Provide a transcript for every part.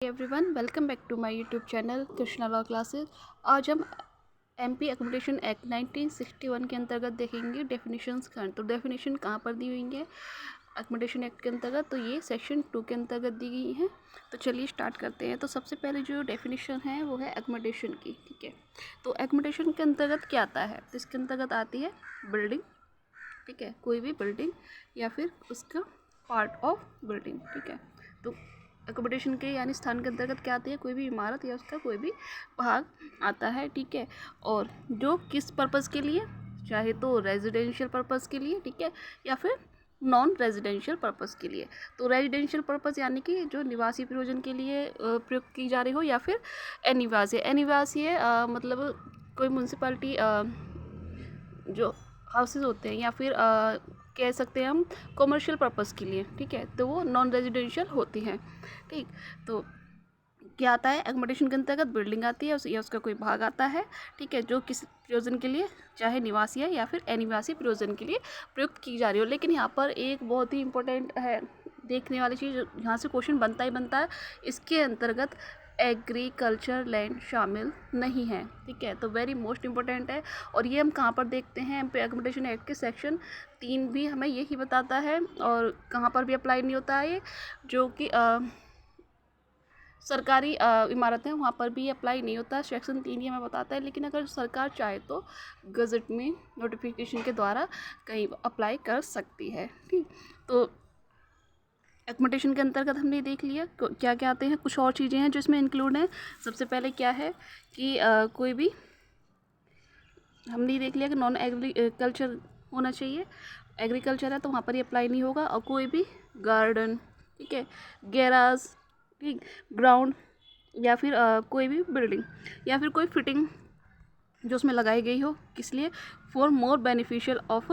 Everyone, welcome back to my YouTube channel Krishna law classes. आज हम MP accommodation act 1961 के अंतर्गत देखेंगे डेफिनेशंस खंड। तो डेफिनेशन कहाँ पर दी हुई है एकोमोडेशन एक्ट के अंतर्गत? तो ये सेक्शन 2 के अंतर्गत दी गई है। तो चलिए स्टार्ट करते हैं। तो सबसे पहले जो डेफिनेशन है वो है एकोमोडेशन की। ठीक है, तो एकोमोडेशन के अंतर्गत क्या आता है? तो इसके अंतर्गत आती है बिल्डिंग। ठीक है, कोई भी बिल्डिंग या फिर उसका पार्ट ऑफ बिल्डिंग। ठीक है, तो एकोमोडेशन के यानी स्थान के अंतर्गत क्या आती है? कोई भी इमारत या उसका कोई भी भाग आता है। ठीक है, और जो किस पर्पज़ के लिए, चाहे तो रेजिडेंशियल पर्पज़ के लिए, ठीक है, या फिर नॉन रेजिडेंशियल पर्पज़ के लिए। तो रेजिडेंशियल पर्पज़ यानी कि जो निवासी प्रयोजन के लिए प्रयुक्त की जा रही हो, या फिर अनिवासी मतलब कोई म्यूनसिपैलिटी जो हाउसेज होते हैं, या फिर कह सकते हैं हम कॉमर्शियल पर्पज़ के लिए। ठीक है, तो वो नॉन रेजिडेंशियल होती हैं। ठीक, तो क्या आता है एकोमोडेशन के अंतर्गत? बिल्डिंग आती है या उसका कोई भाग आता है। ठीक है, जो किस प्रयोजन के लिए, चाहे निवासी है या फिर अनिवासी प्रयोजन के लिए प्रयुक्त की जा रही हो। लेकिन यहाँ पर एक बहुत ही इंपॉर्टेंट है देखने वाली चीज़, यहाँ से क्वेश्चन बनता ही बनता है, इसके अंतर्गत एग्रीकल्चर लैंड शामिल नहीं है। ठीक है, तो वेरी मोस्ट इंपॉर्टेंट है। और ये हम कहाँ पर देखते हैं? एकोमोडेशन एक्ट के सेक्शन 3 भी हमें यही बताता है। और कहाँ पर भी अप्लाई नहीं होता है ये, जो कि सरकारी इमारतें, वहाँ पर भी अप्लाई नहीं होता। सेक्शन 3 ही हमें बताता है। लेकिन अगर सरकार चाहे तो गज़ट में नोटिफिकेशन के द्वारा कहीं अप्लाई कर सकती है। ठीक, तो एकोमोडेशन के अंतर्गत हमने देख लिया क्या क्या आते हैं। कुछ और चीज़ें हैं जो इसमें इंक्लूड हैं। सबसे पहले क्या है कि कोई भी, हमने देख लिया कि नॉन एग्रीकल्चर होना चाहिए। एग्रीकल्चर है तो वहाँ पर ही अप्लाई नहीं होगा। और कोई भी गार्डन, ठीक है, गैराज, ठीक, ग्राउंड, या फिर कोई भी बिल्डिंग या फिर कोई फिटिंग जो उसमें लगाई गई हो, किस लिए? For more beneficial of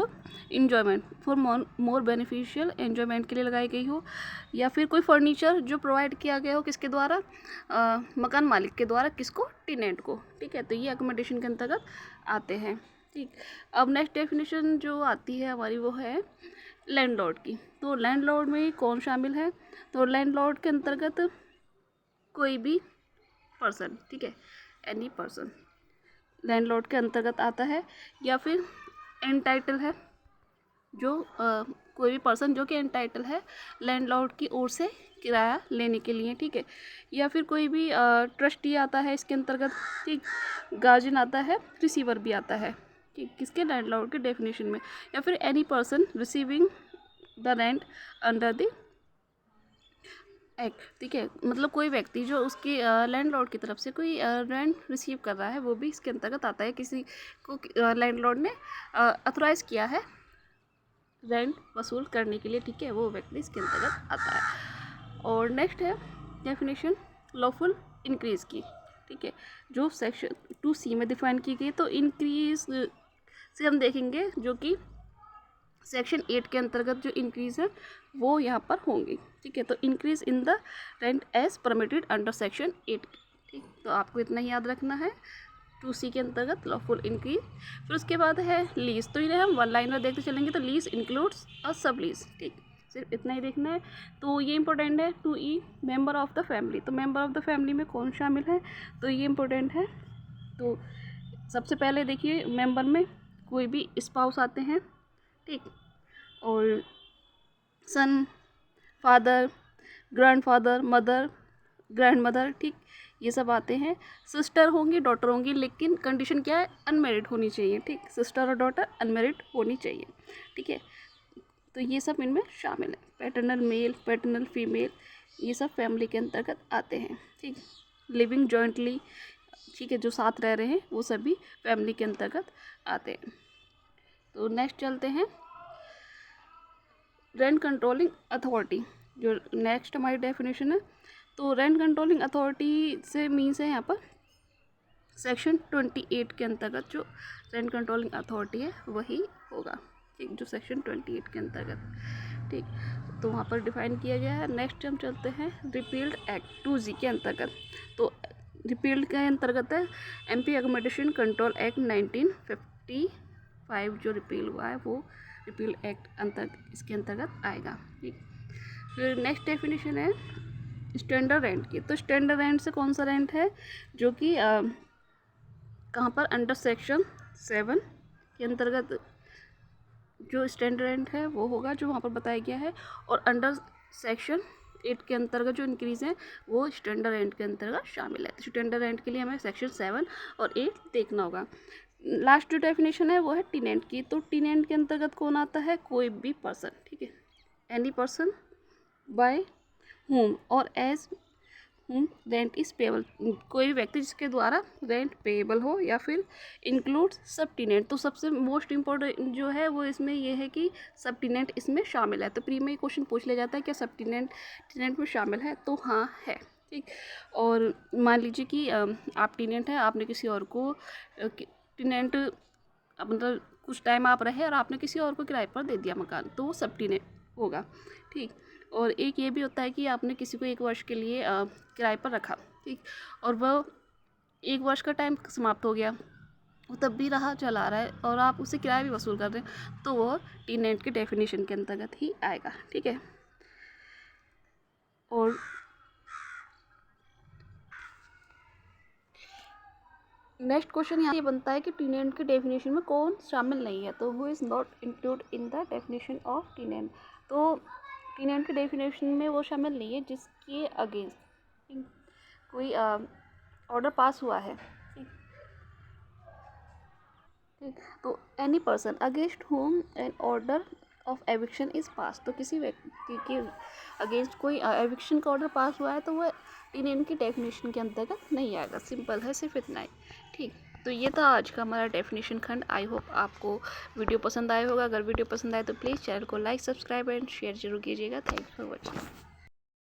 enjoyment, for more beneficial enjoyment के लिए लगाई गई हो। या फिर कोई फर्नीचर जो प्रोवाइड किया गया हो, किसके द्वारा? मकान मालिक के द्वारा। किसको? टेनेंट को। ठीक है, तो ये एकोमोडेशन के अंतर्गत आते हैं। ठीक, अब नेक्स्ट डेफिनेशन जो आती है हमारी वो है लैंडलॉर्ड की। तो लैंडलॉर्ड में कौन शामिल है? तो लैंडलॉर्ड के अंतर्गत कोई भी पर्सन, ठीक है, एनी पर्सन लैंडलॉर्ड के अंतर्गत आता है। या फिर एंटाइटल है, जो कोई भी पर्सन जो कि एंटाइटल है लैंडलॉर्ड की ओर से किराया लेने के लिए। ठीक है, या फिर कोई भी ट्रस्टी आता है इसके अंतर्गत। ठीक, गार्जियन आता है, रिसीवर भी आता है। ठीक, किसके? लैंडलॉर्ड के डेफिनेशन में। या फिर any person receiving the rent under the act. ठीक है, मतलब कोई व्यक्ति जो उसकी लैंडलॉर्ड की तरफ से कोई रेंट रिसीव कर रहा है, वो भी इसके अंतर्गत आता है। किसी को लैंडलॉर्ड ने अथोराइज किया है रेंट वसूल करने के लिए। ठीक है, वो व्यक्ति इसके अंतर्गत आता है। और नेक्स्ट है डेफिनेशन लॉफुल इंक्रीज की। ठीक है, जो सेक्शन 2C में डिफाइन की गई। तो इंक्रीज से हम देखेंगे जो कि सेक्शन 8 के अंतर्गत जो इंक्रीज़ है वो यहाँ पर होंगी। ठीक है, तो increase in the rent as permitted under section 8। ठीक, तो आपको इतना ही याद रखना है 2C के अंतर्गत लॉफुल इंक्रीज। फिर उसके बाद है लीज। तो इन्हें हम वन लाइन में देखते चलेंगे। तो लीज इंक्लूड्स अ सब लीज। ठीक, सिर्फ इतना ही देखना है। तो ये इंपॉर्टेंट है। 2E member of the family. तो मेंबर ऑफ द फैमिली में कौन शामिल है? तो ये इंपॉर्टेंट है। तो सबसे पहले देखिए, मेंबर में कोई भी स्पाउस आते हैं। ठीक, और son, father, grandfather, mother, grandmother, ठीक, ये सब आते हैं। सिस्टर होंगी, डॉटर होंगी, लेकिन कंडीशन क्या है? अनमेरिड होनी चाहिए। ठीक, सिस्टर और डॉटर अनमेरिड होनी चाहिए। ठीक है, तो ये सब इनमें शामिल है। पैटर्नल मेल, पैटर्नल फीमेल, ये सब फैमिली के अंतर्गत आते हैं। ठीक, लिविंग जॉइंटली, ठीक है, जो साथ रह रहे हैं वो सभी फैमिली के अंतर्गत आते हैं। तो नेक्स्ट चलते हैं रेंट कंट्रोलिंग अथॉरिटी, जो नेक्स्ट हमारी डेफिनेशन है। तो रेंट कंट्रोलिंग अथॉरिटी से मीन्स है यहाँ पर सेक्शन 28 के अंतर्गत जो रेंट कंट्रोलिंग अथॉरिटी है वही होगा। ठीक, जो सेक्शन 28 के अंतर्गत। ठीक, तो वहाँ पर डिफाइन किया गया है। नेक्स्ट हम चलते हैं रिपील्ड एक्ट 2G के अंतर्गत। तो रिपील्ड के अंतर्गत है एमपी एकोमोडेशन कंट्रोल एक्ट 1955, जो रिपील हुआ है वो रिपील एक्ट इसके अंतर्गत आएगा। ठीक, फिर नेक्स्ट डेफिनेशन है स्टैंडर्ड रेंट की। तो स्टैंडर्ड रेंट से कौन सा रेंट है जो कि कहाँ पर अंडर सेक्शन 7 के अंतर्गत जो स्टैंडर्ड रेंट है वो होगा जो वहाँ पर बताया गया है, और अंडर सेक्शन 8 के अंतर्गत जो इंक्रीज है वो स्टैंडर्ड रेंट के अंतर्गत शामिल है। तो स्टैंडर्ड रेंट के लिए हमें सेक्शन 7 और 8 देखना होगा। लास्ट जो डेफिनेशन है वो है टीनेंट की। तो टीनेंट के अंतर्गत कौन आता है? कोई भी पर्सन, ठीक है, एनी पर्सन बाय होम और age home rent is payable, कोई भी व्यक्ति जिसके द्वारा रेंट पेबल हो, या फिर इंक्लूड सब टीनेंट। तो सबसे मोस्ट इम्पोर्टेंट जो है वो इसमें ये है कि सब टीनेंट इसमें शामिल है। तो प्री में क्वेश्चन पूछ लिया जाता है क्या सब टीनेंट में शामिल है? तो हाँ है, ठीक। और मान लीजिए कि आप टीनेंट हैं, आपने किसी और को टीनेंट मतलब कुछ टाइम आप रहे और आपने किसी और को किराए पर दे दिया मकान, तो वो सब टीनेंट होगा, ठीक। और एक ये भी होता है कि आपने किसी को 1 वर्ष के लिए किराए पर रखा, ठीक, और वह 1 वर्ष का टाइम समाप्त हो गया, वो तब भी रहा, चला रहा है, और आप उससे किराया भी वसूल कर रहे हैं, तो वो टीनेंट के डेफिनेशन के अंतर्गत ही आएगा, ठीक है। और नेक्स्ट क्वेश्चन यहाँ ये बनता है कि टीनेंट के डेफिनेशन में कौन शामिल नहीं है? तो who is not include in the definition of टीनेंट। तो टीनेंट के डेफिनेशन में वो शामिल नहीं है जिसके अगेंस्ट कोई ऑर्डर पास हुआ है, ठीक। तो any person against whom an order of eviction is pass. तो किसी व्यक्ति के अगेंस्ट कोई एविक्शन का ऑर्डर पास हुआ है तो वह टीनेंट की डेफिनेशन के अंतर्गत नहीं आएगा। सिंपल है, सिर्फ इतना ही, ठीक। तो ये था आज का हमारा डेफिनेशन खंड। आई होप आपको वीडियो पसंद आया होगा। अगर वीडियो पसंद आए तो प्लीज़ चैनल को लाइक, सब्सक्राइब एंड शेयर जरूर कीजिएगा। Thanks for watching.